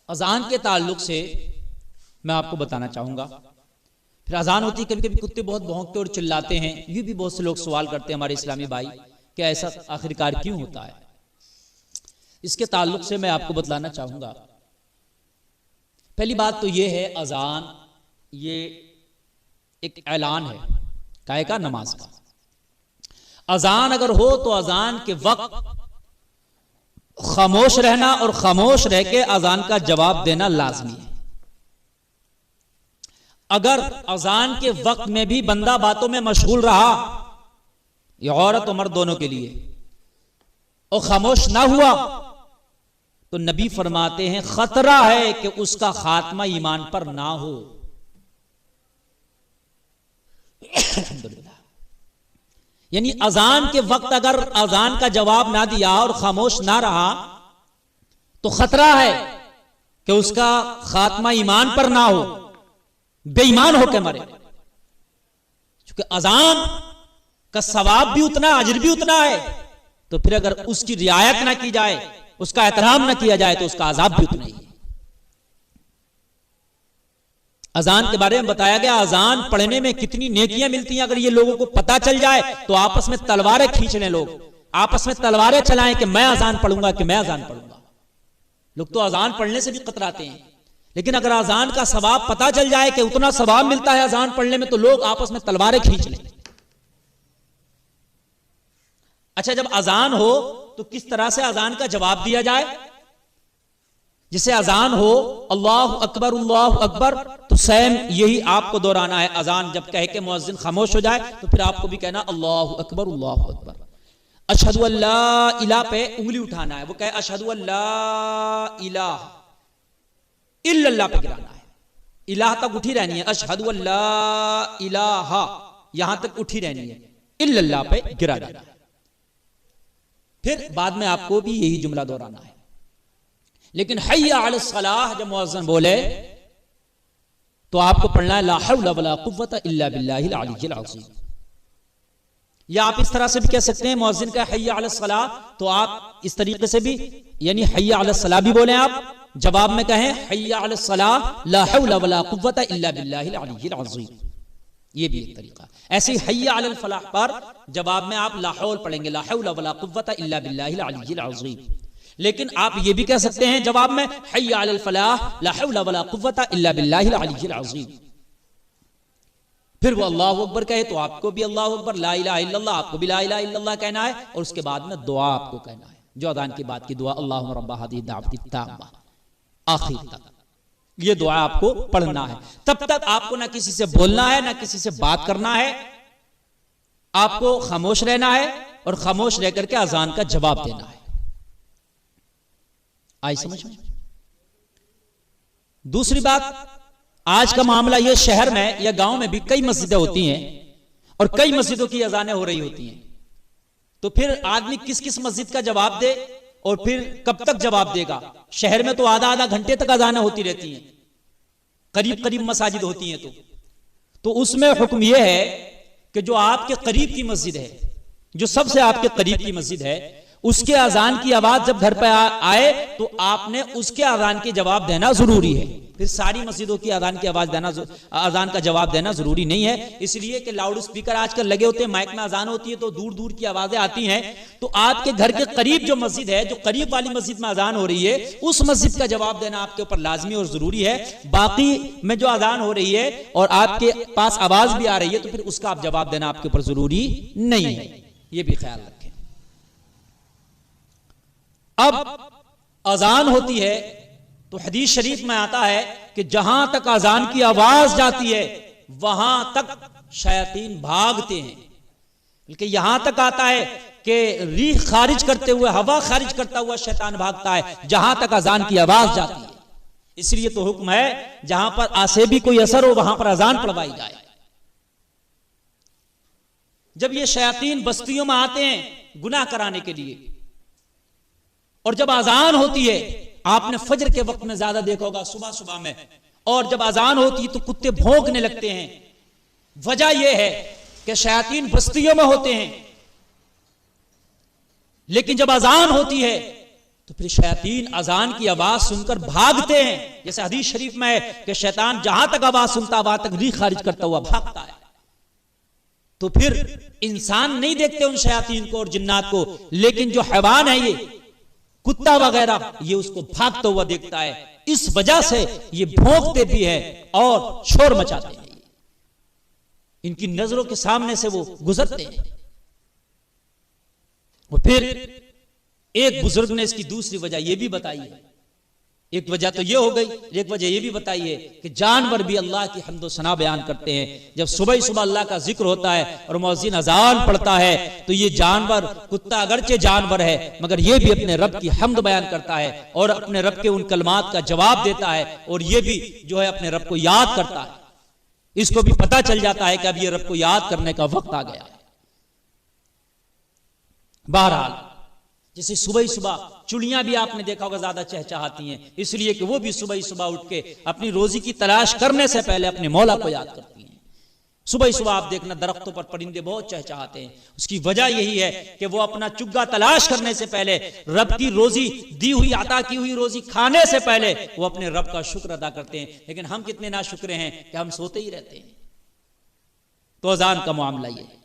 اذان کے تعلق سے میں آپ کو بتانا چاہوں گا. پھر اذان ہوتی ہے، کبھی کبھی کتے بہت بھونکتے اور چلاتے ہیں. یہ بھی بہت سے لوگ سوال کرتے ہیں ہمارے اسلامی بھائی کہ ایسا آخرکار کیوں ہوتا ہے. اس کے تعلق سے میں آپ کو بتلانا چاہوں گا. پہلی بات تو یہ ہے، اذان یہ ایک اعلان ہے کائے کا؟ نماز کا. اذان اگر ہو تو اذان کے وقت خاموش رہنا اور خاموش رہ کے اذان کا جواب دینا لازمی ہے. اگر اذان کے وقت میں بھی بندہ باتوں میں مشغول رہا، یہ عورت اور مرد دونوں کے لیے، اور خاموش نہ ہوا تو نبی فرماتے ہیں خطرہ ہے کہ اس کا خاتمہ ایمان پر نہ ہو. الحمدللہ. یعنی اذان کے وقت اگر اذان کا جواب نہ دیا اور خاموش نہ رہا تو خطرہ ہے کہ اس کا خاتمہ ایمان پر نہ ہو، بے ایمان ہو کے مرے. چونکہ اذان کا ثواب بھی اتنا، اجر بھی اتنا ہے، تو پھر اگر اس کی رعایت نہ کی جائے، اس کا احترام نہ کیا جائے تو اس کا عذاب بھی اتنا ہی ہے. اذان کے بارے میں بتایا گیا اذان پڑھنے میں کتنی نیکیاں ملتی ہیں. اگر یہ لوگوں کو پتا چل جائے تو آپس میں تلواریں کھینچ لیں، لوگ آپس میں تلواریں چلائیں کہ میں اذان پڑھوں گا، کہ میں اذان پڑھوں گا. لوگ تو اذان پڑھنے سے بھی کتراتے ہیں، لیکن اگر اذان کا ثواب پتا چل جائے کہ اتنا ثواب ملتا ہے اذان پڑھنے میں تو لوگ آپس میں تلواریں کھینچ لیں. اچھا، جب اذان ہو تو کس طرح سے اذان کا جواب دیا جائے؟ جسے اذان ہو اللہ اکبر تو سیم یہی آپ کو دہرانا ہے. اذان جب کہے کہ مؤذن خاموش ہو جائے تو پھر آپ کو بھی کہنا اللہ اکبر اللہ اکبر. اشہدو ان لا الہ پہ انگلی اٹھانا ہے، وہ کہے اشہدو ان لا الہ الا اللہ پہ گرانا ہے. الہ تک اٹھی رہنی ہے، اشہدو ان لا الہ یہاں تک اٹھی رہنی ہے، الا اللہ پہ گرا دینا ہے. پھر بعد میں آپ کو بھی یہی جملہ دہرانا ہے. لیکن حی علی الصلاح جب مؤذن بولے تو آپ کو پڑھنا ہے لا حول ولا قوت الا باللہ العلی العظیم. یا آپ اس طرح سے بھی کہہ سکتے ہیں، مؤذن کا حی علی الصلاح تو آپ اس طریقے سے بھی یعنی حی علی الصلاح بھی بولیں، آپ جواب میں کہیں حی علی الصلاح لا حول ولا قوت الا باللہ العلی العظیم. یہ بھی ایک طریقہ. ایسے ہی حی علی الفلاح پر جواب میں آپ لا حول پڑھیں گے، لا حول ولا قوت الا باللہ العلی العظیم. لیکن آپ یہ بھی کہہ سکتے ہیں جواب میں حی علی الفلاح لا حول ولا قوت الا باللہ العلی العظیم. پھر وہ اللہ اکبر کہے تو آپ کو بھی اللہ اکبر، لا الہ الا اللہ آپ کو بھی لا الہ الا اللہ کہنا ہے، اور اس کے بعد میں دعا آپ کو کہنا ہے جو اذان کی بات کی دعا، اللہم رب ہذہ الدعوۃ التامہ آخر تک. یہ دعا آپ کو پڑھنا ہے. تب تک آپ کو نہ کسی سے بولنا ہے، نہ کسی سے بات کرنا ہے. آپ کو خاموش رہنا ہے اور خاموش رہ کر کے اذان کا جواب دینا ہے. آئی سمجھ میں؟ دوسری بات، آج کا معاملہ یہ شہر میں یا گاؤں میں بھی کئی مسجدیں ہوتی ہیں اور کئی مسجدوں کی اذانیں ہو رہی ہوتی ہیں. تو پھر آدمی کس کس مسجد کا جواب دے اور پھر کب تک جواب دے گا؟ شہر میں تو آدھا گھنٹے تک اذانیں ہوتی رہتی ہیں، قریب قریب مساجد ہوتی ہیں. تو اس میں حکم یہ ہے کہ جو آپ کے قریب کی مسجد ہے، جو سب سے آپ کے قریب کی مسجد ہے، اس کے اذان کی آواز جب گھر پہ آئے تو آپ نے اس کے اذان کے جواب دینا ضروری ہے. پھر ساری مسجدوں کی اذان کی آواز دینا، اذان کا جواب دینا ضروری نہیں ہے. اس لیے کہ لاؤڈ اسپیکر آج کل لگے ہوتے ہیں، مائک میں اذان ہوتی ہے تو دور دور کی آوازیں آتی ہیں. تو آپ کے گھر کے قریب جو مسجد ہے، جو قریب والی مسجد میں اذان ہو رہی ہے، اس مسجد کا جواب دینا آپ کے اوپر لازمی اور ضروری ہے. باقی میں جو اذان ہو رہی ہے اور آپ کے پاس آواز بھی آ رہی ہے تو پھر اس کا آپ جواب دینا آپ کے اوپر ضروری نہیں ہے. یہ بھی خیال رکھیں. اب اذان ہوتی ہے تو حدیث شریف میں آتا ہے کہ جہاں تک اذان کی آواز جاتی ہے وہاں تک شیاطین بھاگتے ہیں. بلکہ یہاں تک آتا ہے کہ ریح خارج کرتے ہوئے، ہوا خارج کرتا ہوا شیطان بھاگتا ہے جہاں تک اذان کی آواز جاتی ہے. اس لیے تو حکم ہے جہاں پر آسے بھی کوئی اثر ہو وہاں پر اذان پڑھوائی جائے. جب یہ شیاطین بستیوں میں آتے ہیں گناہ کرانے کے لیے، اور جب اذان ہوتی ہے، آپ نے فجر کے وقت میں زیادہ دیکھا ہوگا صبح صبح میں، اور جب اذان ہوتی ہے تو کتے بھونکنے لگتے ہیں. وجہ یہ ہے کہ شیاطین بستیوں میں ہوتے ہیں، لیکن جب اذان ہوتی ہے تو پھر شیاطین اذان کی آواز سن کر بھاگتے ہیں، جیسے حدیث شریف میں ہے کہ شیطان جہاں تک آواز سنتا وہاں تک ریح خارج کرتا ہوا بھاگتا ہے۔ تو پھر انسان نہیں دیکھتے ان شیاطین کو اور جنات کو، لیکن جو حیوان ہے یہ کتا وغیرہ یہ اس کو بھاگتا ہوا دیکھتا ہے، اس وجہ سے یہ بھونکتے بھی ہے اور شور مچاتے ہیں، ان کی نظروں کے سامنے سے وہ گزرتے ہیں۔ اور پھر ایک بزرگ نے اس کی دوسری وجہ یہ بھی بتائی ہے، ایک وجہ تو یہ ہو گئی، ایک وجہ یہ بھی بتائی ہے کہ جانور بھی اللہ کی حمد و ثنا بیان کرتے ہیں۔ جب صبح صبح اللہ کا ذکر ہوتا ہے اور مؤذن اذان پڑھتا ہے تو یہ جانور، کتا اگرچہ جانور ہے مگر یہ بھی اپنے رب کی حمد بیان کرتا ہے اور اپنے رب کے ان کلمات کا جواب دیتا ہے، اور یہ بھی جو ہے اپنے رب کو یاد کرتا ہے۔ اس کو بھی پتہ چل جاتا ہے کہ اب یہ رب کو یاد کرنے کا وقت آ گیا ہے۔ بہرحال جیسے صبح صبح چڑیاں بھی آپ نے دیکھا ہوگا زیادہ چہچہاتی ہیں، اس لیے کہ وہ بھی صبح صبح اٹھ کے اپنی روزی کی تلاش کرنے سے پہلے اپنے مولا کو یاد کرتی ہیں۔ صبح صبح آپ دیکھنا درختوں پر پرندے بہت چہچہاتے ہیں، اس کی وجہ یہی ہے کہ وہ اپنا چگا تلاش کرنے سے پہلے، رب کی روزی دی ہوئی عطا کی ہوئی روزی کھانے سے پہلے وہ اپنے رب کا شکر ادا کرتے ہیں۔ لیکن ہم کتنے ناشکرے ہیں کہ ہم سوتے ہی رہتے ہیں۔ تو اذان کا معاملہ یہ ہے،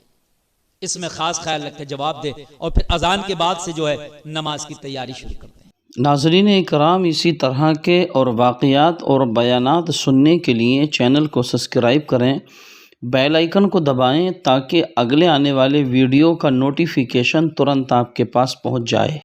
اس میں خاص خیال رکھے، جواب دے، اور پھر اذان کے بعد سے جو ہے نماز کی تیاری شروع کرتے ہیں۔ ناظرین اکرام، اسی طرح کے اور واقعات اور بیانات سننے کے لیے چینل کو سبسکرائب کریں، بیل آئیکن کو دبائیں تاکہ اگلے آنے والے ویڈیو کا نوٹیفیکیشن ترنت آپ کے پاس پہنچ جائے۔